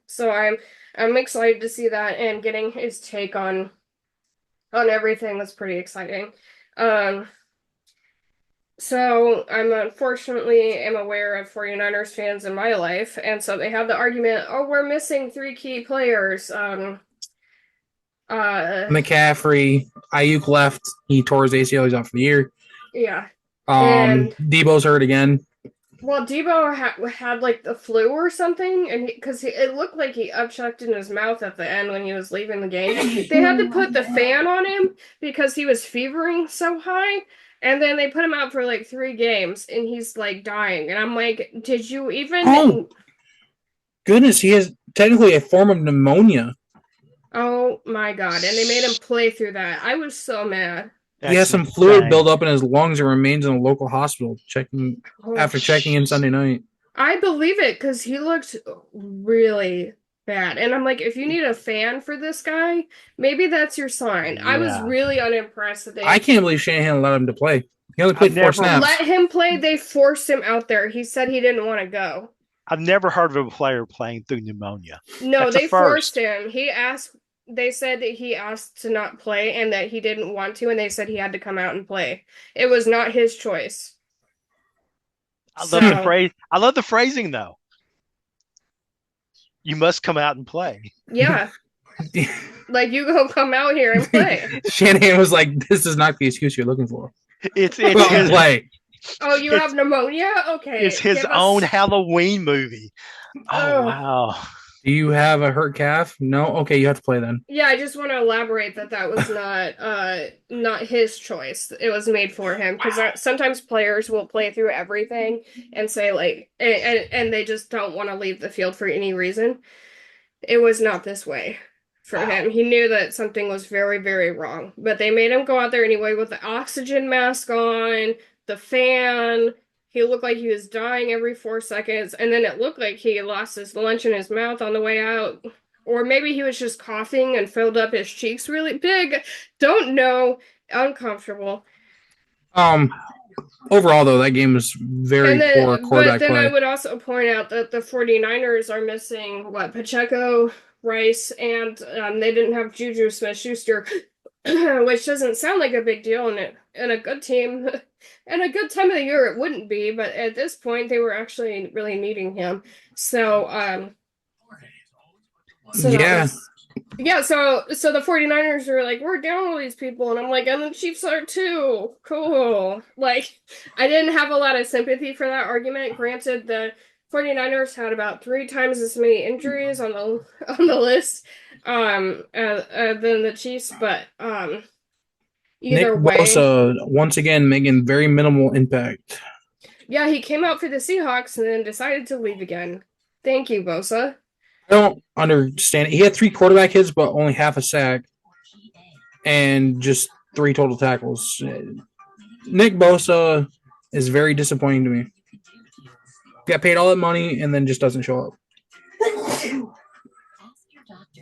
So I'm excited to see that, and getting his take on everything was pretty exciting. So I'm unfortunately am aware of 49ers fans in my life, and so they have the argument, oh, we're missing 3 key players. McCaffrey, Ayuk left. He tore his ACL. He's out for the year. Yeah. And Debo's hurt again. Well, Debo had like the flu or something, and because it looked like he upchucked in his mouth at the end when he was leaving the game. They had to put the fan on him because he was fevering so high. And then they put him out for like 3 games, and he's like dying. And I'm like, did you even? Oh, goodness, he has technically a form of pneumonia. Oh my God! And they made him play through that. I was so mad. He has some fluid buildup in his lungs and remains in a local hospital. After checking in Sunday night. I believe it because he looked really bad. And I'm like, if you need a fan for this guy, maybe that's your sign. Yeah. I was really unimpressed that I can't believe Shanahan allowed him to play. He only played 4 snaps. Let him play. They forced him out there. He said he didn't want to go. I've never heard of a player playing through pneumonia. No, they forced him. They said that he asked to not play and that he didn't want to, and they said he had to come out and play. It was not his choice. I love the phrase. I love the phrasing though. You must come out and play. Yeah. Like, you go come out here and play. Shanahan was like, this is not the excuse you're looking for. It's his play. Oh, you have pneumonia? Okay. It's his own Halloween movie. Oh, wow. Do you have a hurt calf? No? Okay, you have to play then. Yeah, I just want to elaborate that was not his choice. It was made for him. Because sometimes players will play through everything and say, like, and they just don't want to leave the field for any reason. It was not this way for him. He knew that something was very, very wrong. But they made him go out there anyway with the oxygen mask on, the fan. He looked like he was dying every 4 seconds, and then it looked like he lost his lunch in his mouth on the way out. Or maybe he was just coughing and filled up his cheeks really big. Don't know. Uncomfortable. Overall, though, that game was very poor quarterback play. But then I would also point out that the 49ers are missing, Pacheco, Rice, and they didn't have Juju Smith-Schuster, which doesn't sound like a big deal in a good team. And a good time of the year it wouldn't be, but at this point they were actually really needing him. So so that Yeah. was yeah, so the 49ers were like, we're down all these people, and I'm like, and the Chiefs are too. Cool. Like, I didn't have a lot of sympathy for that argument. Granted, the 49ers had about 3 times as many injuries on the list than the Chiefs, but Nick either way. Bosa once again making very minimal impact. Yeah, he came out for the Seahawks and then decided to leave again. Thank you, Bosa. I don't understand it. He had 3 quarterback hits, but only half a sack, and just 3 total tackles. Nick Bosa is very disappointing to me. Got paid all that money and then just doesn't show up.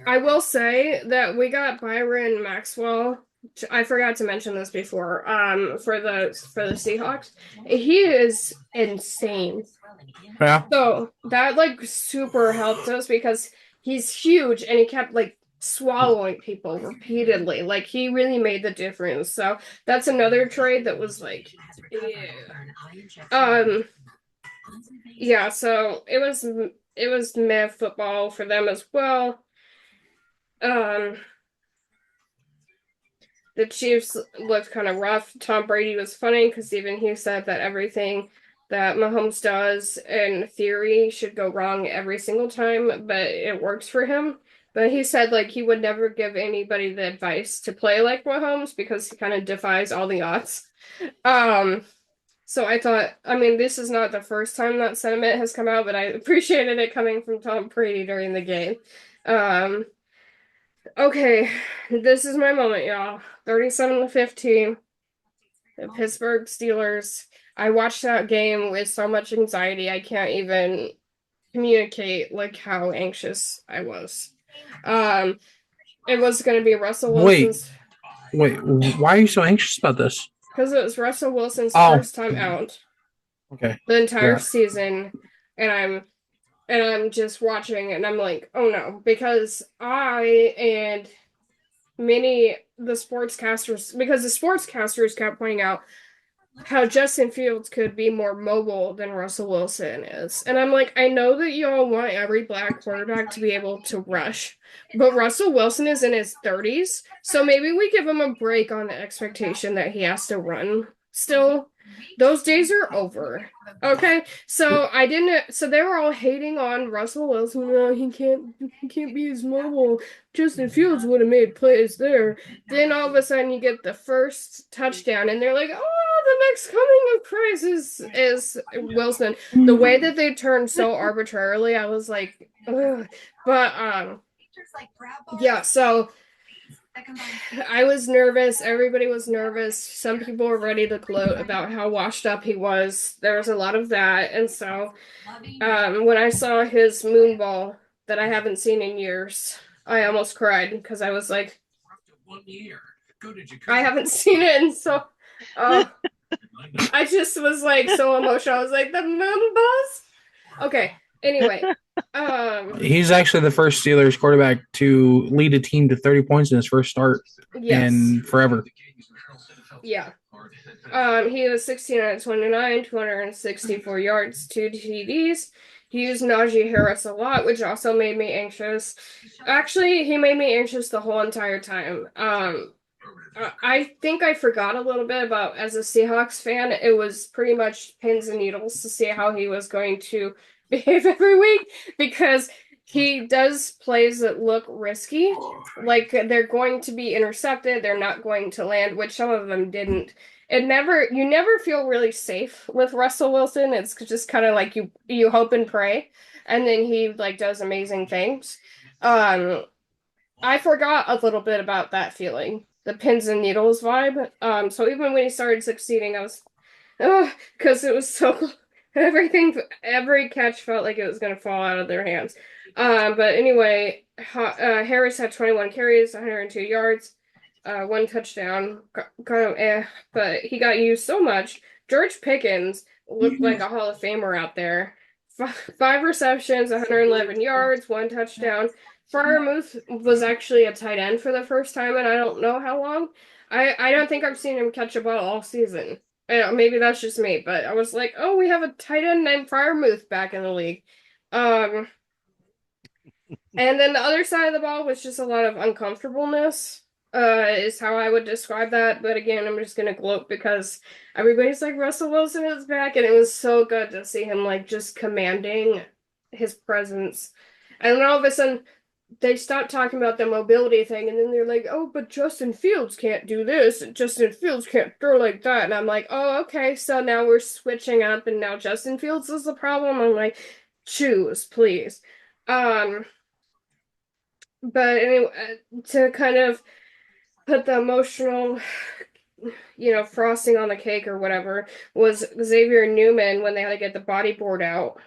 I will say that we got Byron Maxwell. I forgot to mention this before. For the Seahawks, he is insane. Yeah. So that like super helped us because he's huge and he kept like swallowing people repeatedly. Like he really made the difference. So that's another trade that was like, yeah. So it was meh football for them as well. The Chiefs looked kind of rough. Tom Brady was funny because even he said that everything that Mahomes does in theory should go wrong every single time, but it works for him. But he said like he would never give anybody the advice to play like Mahomes because he kind of defies all the odds. So I thought, I mean, this is not the first time that sentiment has come out, but I appreciated it coming from Tom Brady during the game. Okay, this is my moment, y'all. 37-15. The Pittsburgh Steelers. I watched that game with so much anxiety, I can't even communicate like how anxious I was. It was going to be Russell Wilson's. Wait, why are you so anxious about this? Because it was Russell Wilson's Oh. first time out Okay. the entire Yeah. season, and I'm just watching and I'm like, oh no, because I and the sportscasters kept pointing out how Justin Fields could be more mobile than Russell Wilson is. And I'm like, I know that you all want every black quarterback to be able to rush, but Russell Wilson is in his 30s, so maybe we give him a break on the expectation that he has to run still. Those days are over. Okay? So they were all hating on Russell Wilson. No, he can't be as mobile. Justin Fields would have made plays there. Then all of a sudden you get the first touchdown and they're like, oh, the next coming of Christ is Wilson. The way that they turned so arbitrarily, I was like, ugh. But yeah, so I was nervous. Everybody was nervous. Some people were ready to gloat about how washed up he was. There was a lot of that. And so when I saw his moon ball that I haven't seen in years, I almost cried because I was like, I haven't seen it. And so I just was like so emotional. I was like, the moon buzz? Okay. Anyway. He's actually the first Steelers quarterback to lead a team to 30 points in his first start in forever. Yeah. He was 16 out of 29, 264 yards, 2 TDs. He used Najee Harris a lot, which also made me anxious. Actually, he made me anxious the whole entire time. I think I forgot a little bit about, as a Seahawks fan, it was pretty much pins and needles to see how he was going to behave every week, because he does plays that look risky, like they're going to be intercepted, they're not going to land, which some of them didn't. You never feel really safe with Russell Wilson. It's just kind of like you hope and pray, and then he like does amazing things. I forgot a little bit about that feeling, the pins and needles vibe. So even when he started succeeding, I was, because it was so every catch felt like it was going to fall out of their hands. But anyway, Harris had 21 carries, 102 yards, 1 touchdown. Kind of but he got used so much. George Pickens looked like a Hall of Famer out there. 5 receptions, 111 yards, 1 touchdown. Freiermuth was actually a tight end for the first time, and I don't know how long. I don't think I've seen him catch a ball all season. Maybe that's just me, but I was like, oh, we have a tight end named Fryermuth back in the league. Um, and then the other side of the ball was just a lot of uncomfortableness, is how I would describe that. But again, I'm just gonna gloat because everybody's like, Russell Wilson is back, and it was so good to see him like just commanding his presence. And then all of a sudden, they stopped talking about the mobility thing, and then they're like, "Oh, but Justin Fields can't do this, and Justin Fields can't throw like that." And I'm like, "Oh, okay, so now we're switching up, and now Justin Fields is the problem." I'm like, "Choose, please." Um, but anyway, to kind of put the emotional, frosting on the cake or whatever, was Xavier Newman when they had to get the bodyboard out,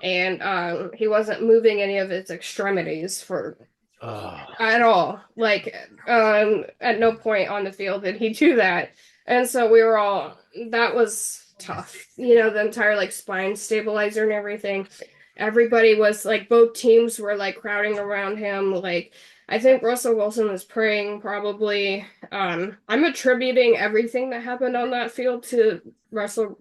and he wasn't moving any of his extremities for at all. Like, at no point on the field did he do that. And so we were all, that was tough. The entire like spine stabilizer and everything. Everybody was like, both teams were like crowding around him. Like, I think Russell Wilson was praying probably. I'm attributing everything that happened on that field to Russell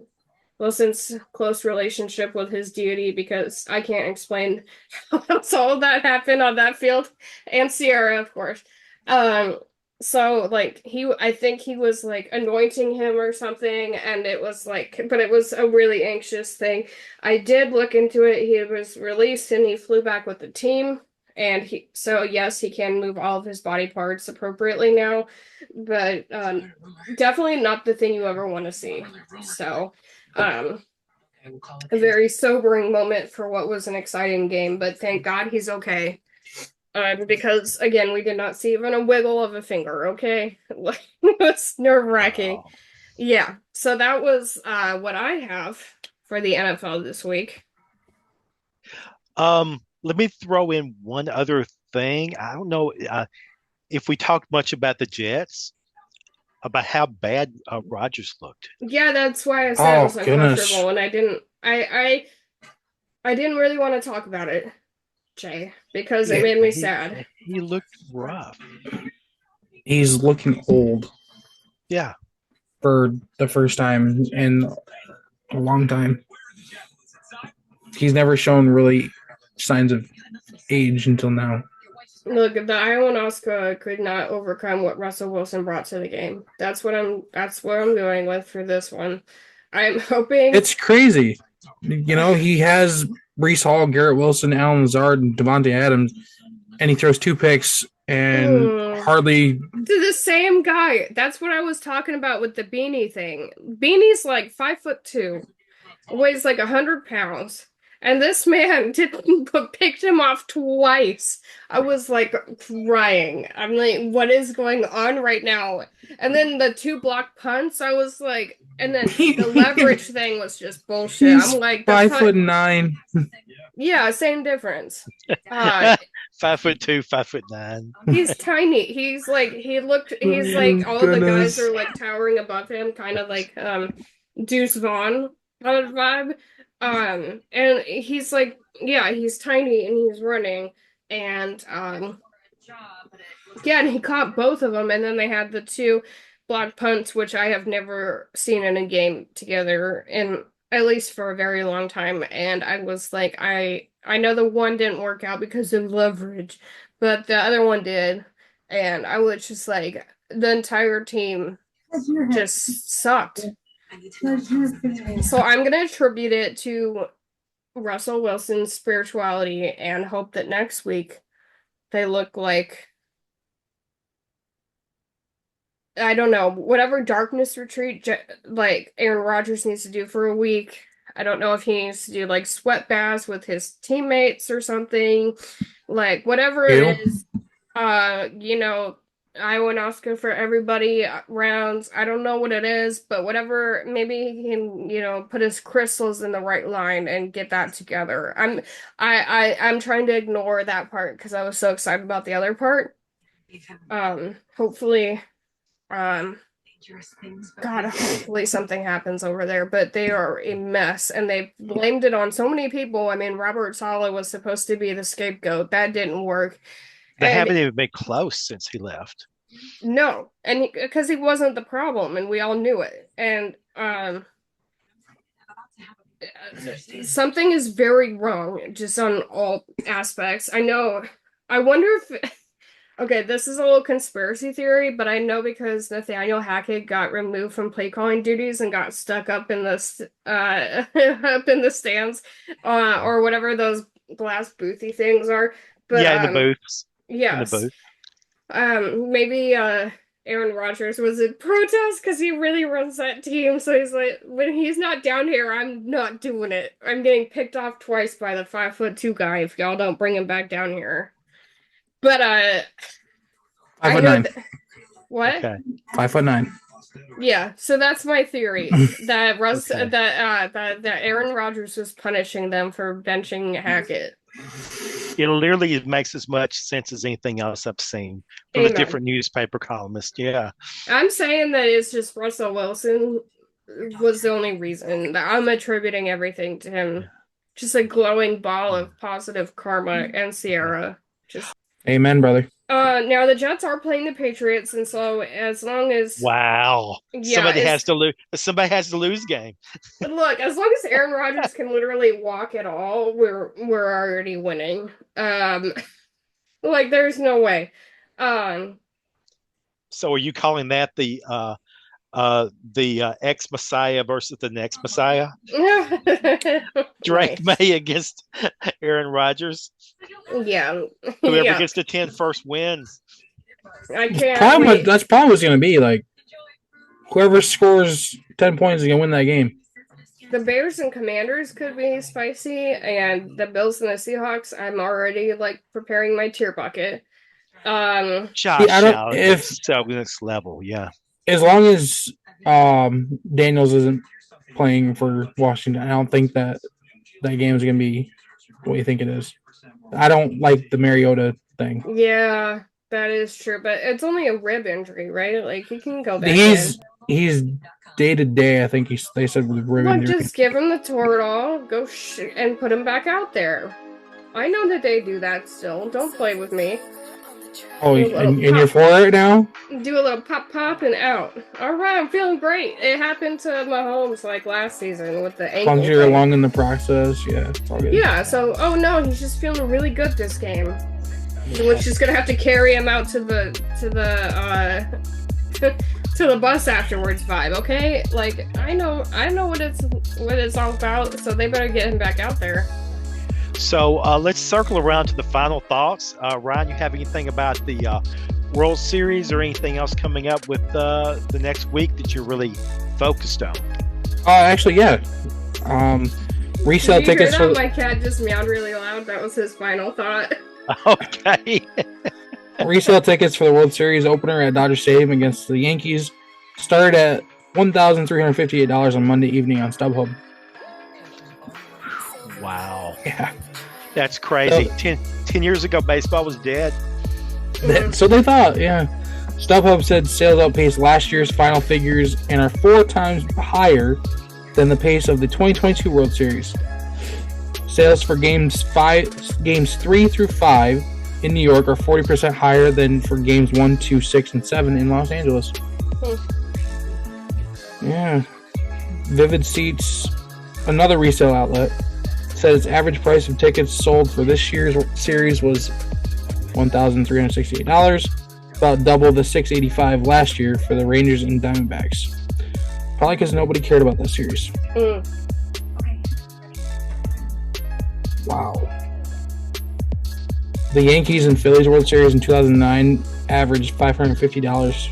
Wilson's close relationship with his deity, because I can't explain how all of that happened on that field, and Sierra, of course. Um, so like I think he was like anointing him or something, and it was like, but it was a really anxious thing. I did look into it. He was released and he flew back with the team. And so yes, he can move all of his body parts appropriately now, but definitely not the thing you ever want to see. So, a very sobering moment for what was an exciting game, but thank God he's okay. Because again, we did not see even a wiggle of a finger. Okay, it was nerve-wracking. Oh. Yeah, so that was what I have for the NFL this week. Let me throw in one other thing. I don't know if we talked much about the Jets, about how bad Rodgers looked. Yeah, that's why I said it was Oh goodness, uncomfortable, and I didn't. I didn't really want to talk about it, Jay, because it made me sad. He looked rough. he's looking old Yeah. for the first time in a long time. He's never shown really signs of age until now. Look, the ayahuasca could not overcome what Russell Wilson brought to the game. That's what I'm going with for this one. I'm hoping It's crazy. He has Breece Hall, Garrett Wilson, Allen Lazard, and Devontae Adams, and he throws 2 picks and hardly to the same guy. That's what I was talking about with the beanie thing. Beanie's like 5'2", weighs like 100 pounds. And this man picked him off twice. I was like crying. I'm like, what is going on right now? And then the 2 block punts, I was like, and then the leverage thing was just bullshit. I'm like, 5'9". Yeah, same difference. 5'2", 5'9". He's tiny. He's like all of the guys are like towering above him, kind of like Deuce Vaughn kind of vibe. And he's like, yeah, he's tiny and he's running, and yeah, and he caught both of them, and then they had the 2 block punts, which I have never seen in a game together, in at least for a very long time. And I was like, I know the one didn't work out because of leverage, but the other one did, and I was just like, the entire team just sucked. So I'm gonna attribute it to Russell Wilson's spirituality and hope that next week they look like, I don't know, whatever darkness retreat like Aaron Rodgers needs to do for a week. I don't know if he needs to do like sweat baths with his teammates or something, like whatever it is. Ayahuasca for everybody rounds. I don't know what it is, but whatever, maybe he can, put his crystals in the right line and get that together. I'm trying to ignore that part because I was so excited about the other part. Hopefully, hopefully something happens over there, but they are a mess and they blamed it on so many people. I mean, Robert Saleh was supposed to be the scapegoat. That didn't work. They haven't even been close since he left. No, and because he wasn't the problem, and we all knew it. And something is very wrong, just on all aspects. I know. I wonder if. Okay, this is a little conspiracy theory, but I know because Nathaniel Hackett got removed from play calling duties and got stuck up in the up in the stands, or whatever those glass boothy things are. But Yeah, in the booths. yes, In the booth. maybe Aaron Rodgers was in protest because he really runs that team. So he's like, when he's not down here, I'm not doing it. I'm getting picked off twice by the 5'2" guy if y'all don't bring him back down here. But 5'9". What? Okay. 5'9". Yeah, so that's my theory that Okay. that Aaron Rodgers was punishing them for benching Hackett. It literally makes as much sense as anything else I've seen from a Amen. different newspaper columnist. Yeah. I'm saying that it's just Russell Wilson was the only reason that I'm attributing everything to him. Just a glowing ball of positive karma and Sierra. Just Amen, brother. now the Jets are playing the Patriots, and so as long as Wow. Yeah, somebody it's- has to lose. Somebody has to lose game. look, as long as Aaron Rodgers can literally walk at all, we're already winning. Like there's no way. So are you calling that the ex Messiah versus the next Messiah? Drake Nice. May against Aaron Rodgers. Yeah. Whoever Yeah. gets the 10 first wins. I can't Problem, wait. that's probably what's going to be like. Whoever scores 10 points is going to win that game. The Bears and Commanders could be spicy, and the Bills and the Seahawks, I'm already like preparing my tier bucket. Josh I don't- Allen if- is so next level. Yeah. As long as Daniels isn't playing for Washington, I don't think that game is going to be what you think it is. I don't like the Mariota thing. Yeah, that is true, but it's only a rib injury, right? Like he can go back He's day to day. I think they said with rib Look, injury. just give him the Toradol, go and put him back out there. I know that they do that still. Don't play with me. Oh, and you're for it now? Do a little pop and out. All right, I'm feeling great. It happened to Mahomes like last season with the As ankle. long as you're thing. along in the process, yeah, it's all good. Yeah, so oh no, he's just feeling really good this game. Which is gonna have to carry him out to the to the bus afterwards vibe, okay? Like I know what it's all about, so they better get him back out there. So let's circle around to the final thoughts. Ryan, you have anything about the World Series or anything else coming up with the next week that you're really focused on? Actually, yeah. Resale Did you tickets hear for that? My cat just meowed really loud. That was his final thought. Okay. resale tickets for the World Series opener at Dodger Stadium against the Yankees start at $1,358 on Monday evening on StubHub. Wow. Yeah. That's crazy. 10 years ago, baseball was dead. So they thought, yeah. StubHub said sales outpaced last year's final figures and are 4 times higher than the pace of the 2022 World Series. Sales for games 3 through 5 in New York are 40% higher than for games 1, 2, 6, and 7 in Los Angeles. Yeah. Vivid Seats, another resale outlet, said its average price of tickets sold for this year's series was $1,368, about double the $685 last year for the Rangers and Diamondbacks. Probably because nobody cared about that series. Wow. The Yankees and Phillies World Series in 2009 averaged $550.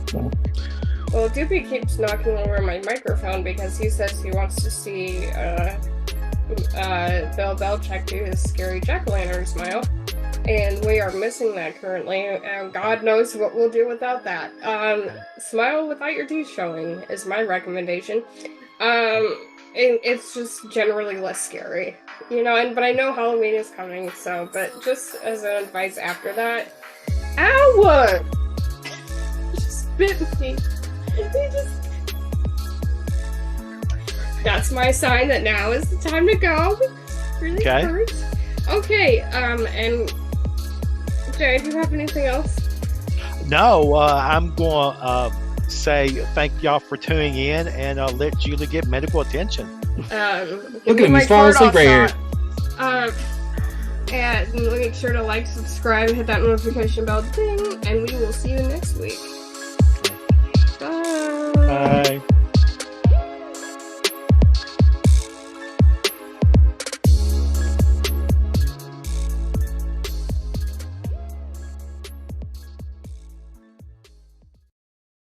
So, Well, Doopy keeps knocking over my microphone because he says he wants to see Bill Belichick do his scary jack-o'-lantern smile. And we are missing that currently, and God knows what we'll do without that. Smile without your teeth showing is my recommendation. It's just generally less scary, but I know Halloween is coming, but just as an advice after that, ow! Just bit me. That's my sign that now is the time to go. Really Okay. hurts. Okay, and Jay, do you have anything else? No, I'm going to say thank y'all for tuning in and let Julie get medical attention. Look at him, he's falling asleep right here. And make sure to like, subscribe, hit that notification bell ding, and we will see you next week.